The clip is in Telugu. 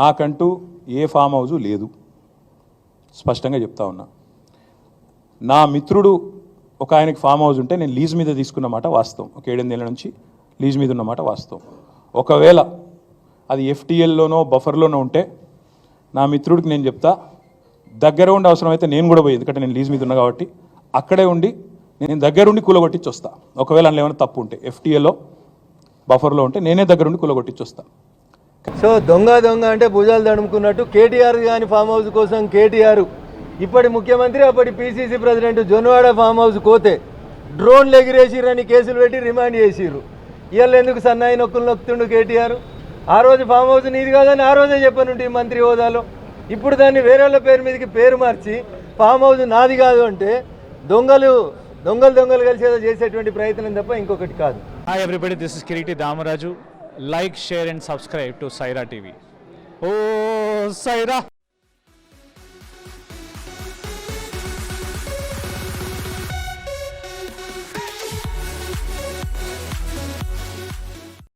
నాకంటూ ఏ ఫామ్ హౌస్ లేదు, స్పష్టంగా చెప్తా ఉన్నా. నా మిత్రుడు ఒక ఆయనకి ఫామ్ హౌస్ ఉంటే నేను లీజ్ మీద తీసుకున్నమాట వాస్తవం. ఒక 7-8 ఏళ్ళ నుంచి లీజ్ మీద ఉన్నమాట వాస్తవం. ఒకవేళ అది ఎఫ్టీఎల్లోనో బఫర్లోనో ఉంటే నా మిత్రుడికి నేను చెప్తా, దగ్గర ఉండి అవసరమైతే నేను కూడా పోయి, ఎందుకంటే నేను లీజ్ మీద ఉన్నా కాబట్టి అక్కడే ఉండి నేను దగ్గరుండి కూలగొట్టించి వస్తా. ఒకవేళ అందులో ఏమైనా తప్పు ఉంటే ఎఫ్టీఎల్లో బఫర్లో ఉంటే నేనే దగ్గరుండి కూలగొట్టించి వస్తా. సో దొంగ అంటే భుజాలు తడుముకున్నట్టు కేటీఆర్ కానీ ఫామ్ హౌస్ కోసం కేటీఆర్ ఇప్పటి ముఖ్యమంత్రి అప్పటి PCC president Jonnawada farm house కోతే డ్రోన్లు ఎగిరేసిరని కేసులు పెట్టి రిమాండ్ చేసిర్రు. ఇవాళ ఎందుకు సన్నాయి నొక్కులు నొక్కుతుండు కేటీఆర్? ఆ రోజు ఫామ్ హౌస్ నీది కాదని ఆ రోజే చెప్పనుంటే మంత్రి హోదాలో. ఇప్పుడు దాన్ని వేరే వాళ్ళ పేరు మీదకి పేరు మార్చి ఫామ్ హౌస్ నాది కాదు అంటే దొంగలు కలిసి ఏదో చేసేటువంటి ప్రయత్నం తప్ప ఇంకొకటి కాదు. Hi everybody, this is Kiriti Damaraju. Like, share and subscribe to Saira TV. Oh, Saira!